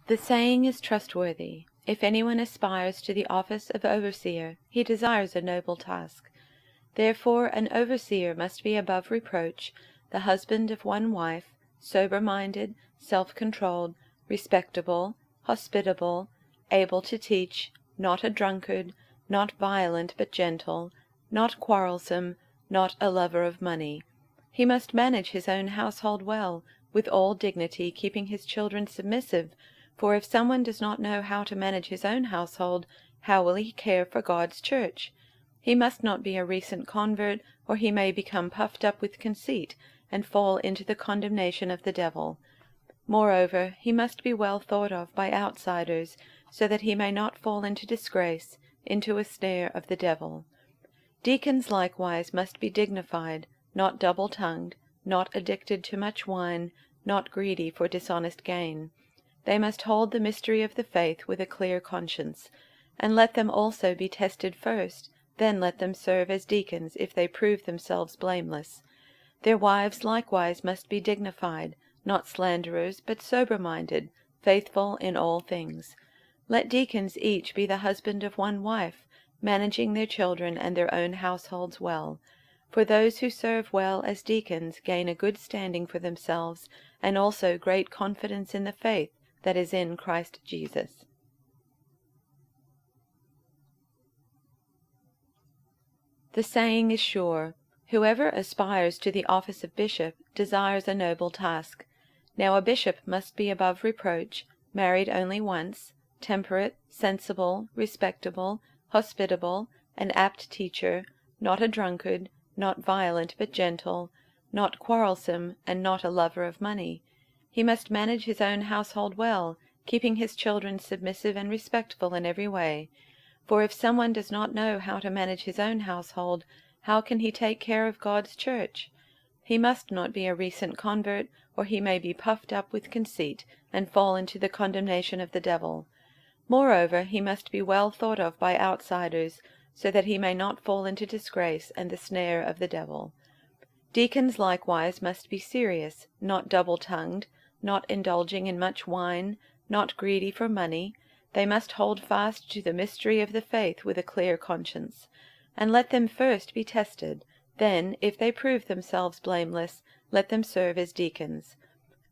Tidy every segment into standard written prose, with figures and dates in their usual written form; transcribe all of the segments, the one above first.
The saying is trustworthy. If anyone aspires to the office of overseer, he desires a noble task. Therefore an overseer must be above reproach, the husband of one wife, sober-minded, self-controlled, respectable, hospitable, able to teach, not a drunkard, not violent but gentle, not quarrelsome, not a lover of money. He must manage his own household well, with all dignity, keeping his children submissive, for if someone does not know how to manage his own household, how will he care for God's church? He must not be a recent convert, or he may become puffed up with conceit, and fall into the condemnation of the devil. Moreover, he must be well thought of by outsiders, so that he may not fall into disgrace, into a snare of the devil. Deacons likewise must be dignified, not double-tongued, not addicted to much wine, not greedy for dishonest gain. They must hold the mystery of the faith with a clear conscience, and let them also be tested first, then let them serve as deacons if they prove themselves blameless. Their wives likewise must be dignified, not slanderers, but sober-minded, faithful in all things. Let deacons each be the husband of one wife, managing their children and their own households well. For those who serve well as deacons gain a good standing for themselves, and also great confidence in the faith that is in Christ Jesus. The saying is sure, whoever aspires to the office of bishop desires a noble task. Now a bishop must be above reproach, married only once, temperate, sensible, respectable, hospitable, an apt teacher, not a drunkard, not violent but gentle, not quarrelsome, and not a lover of money. He must manage his own household well, keeping his children submissive and respectful in every way. For if someone does not know how to manage his own household, how can he take care of God's church? He must not be a recent convert, or he may be puffed up with conceit, and fall into the condemnation of the devil. Moreover, he must be well thought of by outsiders, so that he may not fall into disgrace and the snare of the devil. Deacons likewise must be serious, not double-tongued, not indulging in much wine, not greedy for money. They must hold fast to the mystery of the faith with a clear conscience. And let them first be tested, then, if they prove themselves blameless, let them serve as deacons.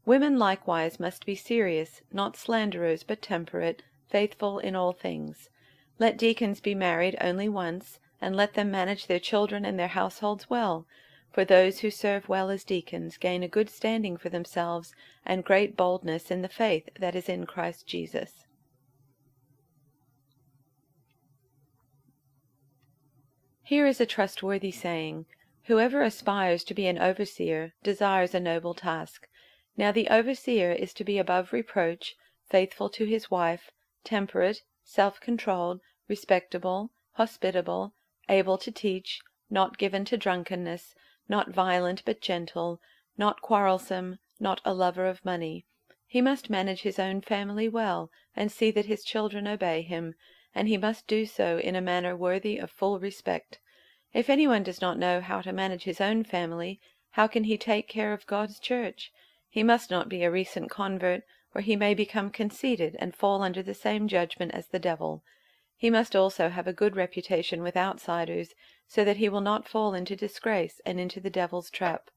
Women likewise must be serious, not slanderers but temperate, faithful in all things. Let deacons be married only once, and let them manage their children and their households well, for those who serve well as deacons gain a good standing for themselves, and great boldness in the faith that is in Christ Jesus. Here is a trustworthy saying, whoever aspires to be an overseer desires a noble task. Now the overseer is to be above reproach, faithful to his wife, temperate, self-controlled, respectable, hospitable, able to teach, not given to drunkenness, not violent but gentle, not quarrelsome, not a lover of money. He must manage his own family well, and see that his children obey him, and he must do so in a manner worthy of full respect. If anyone does not know how to manage his own family, how can he take care of God's church? He must not be a recent convert, or he may become conceited and fall under the same judgment as the devil. He must also have a good reputation with outsiders, so that he will not fall into disgrace and into the devil's trap.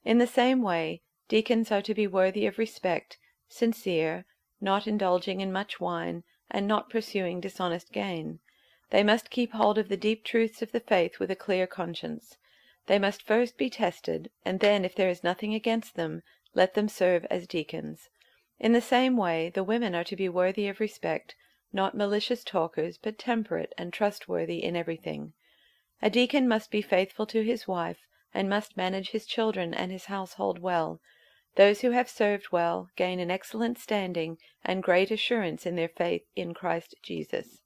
In the same way, deacons are to be worthy of respect, sincere, not indulging in much wine, and not pursuing dishonest gain. They must keep hold of the deep truths of the faith with a clear conscience. They must first be tested, and then, if there is nothing against them, let them serve as deacons. In the same way, the women are to be worthy of respect, not malicious talkers, but temperate and trustworthy in everything. A deacon must be faithful to his wife, and must manage his children and his household well. Those who have served well gain an excellent standing and great assurance in their faith in Christ Jesus.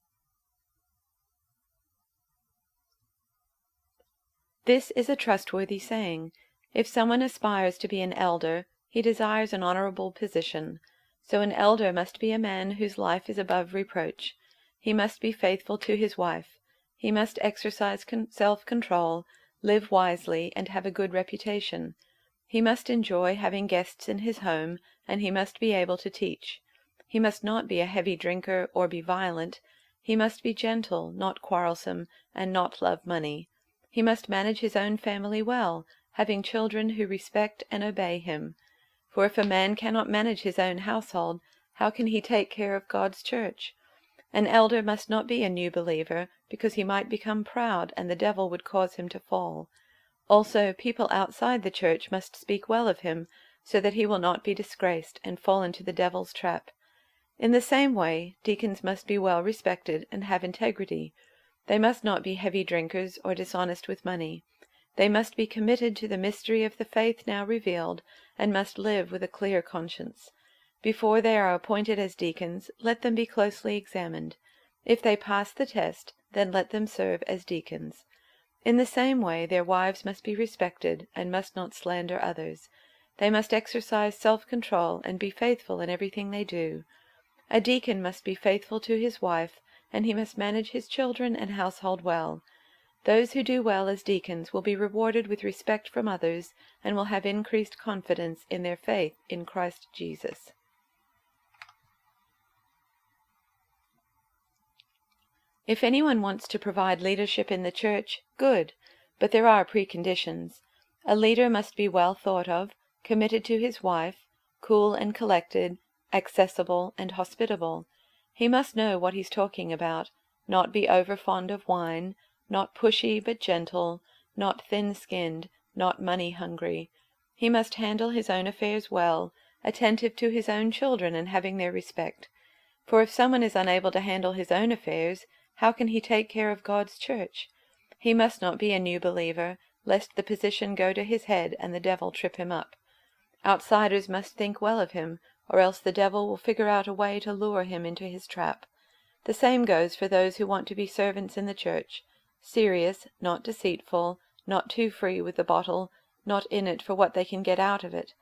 This is a trustworthy saying. If someone aspires to be an elder, he desires an honorable position. So an elder must be a man whose life is above reproach. He must be faithful to his wife. He must exercise self-control, live wisely, and have a good reputation. He must enjoy having guests in his home, and he must be able to teach. He must not be a heavy drinker or be violent. He must be gentle, not quarrelsome, and not love money. He must manage his own family well, having children who respect and obey him. For if a man cannot manage his own household, how can he take care of God's church? An elder must not be a new believer, because he might become proud and the devil would cause him to fall. Also, people outside the church must speak well of him, so that he will not be disgraced and fall into the devil's trap. In the same way, deacons must be well respected and have integrity. They must not be heavy drinkers or dishonest with money. They must be committed to the mystery of the faith now revealed, and must live with a clear conscience. Before they are appointed as deacons, let them be closely examined. If they pass the test, then let them serve as deacons. In the same way, their wives must be respected, and must not slander others. They must exercise self-control and be faithful in everything they do. A deacon must be faithful to his wife, and he must manage his children and household well. Those who do well as deacons will be rewarded with respect from others, and will have increased confidence in their faith in Christ Jesus. If anyone wants to provide leadership in the church, good, but there are preconditions. A leader must be well thought of, committed to his wife, cool and collected, accessible and hospitable. He must know what he's talking about, not be over-fond of wine, not pushy but gentle, not thin-skinned, not money-hungry. He must handle his own affairs well, attentive to his own children and having their respect. For if someone is unable to handle his own affairs, how can he take care of God's church? He must not be a new believer, lest the position go to his head and the devil trip him up. Outsiders must think well of him, or else the devil will figure out a way to lure him into his trap. The same goes for those who want to be servants in the church. Serious, not deceitful, not too free with the bottle, not in it for what they can get out of it.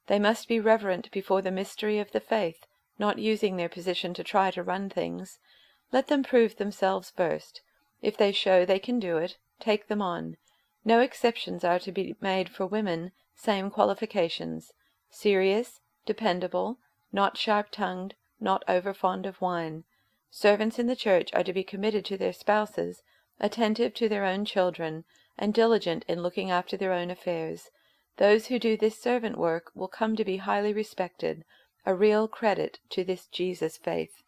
They must be reverent before the mystery of the faith, not using their position to try to run things. Let them prove themselves first. If they show they can do it, take them on. No exceptions are to be made for women, same qualifications. Serious, dependable, not sharp-tongued, not over-fond of wine. Servants in the church are to be committed to their spouses, attentive to their own children, and diligent in looking after their own affairs. Those who do this servant work will come to be highly respected, a real credit to this Jesus faith.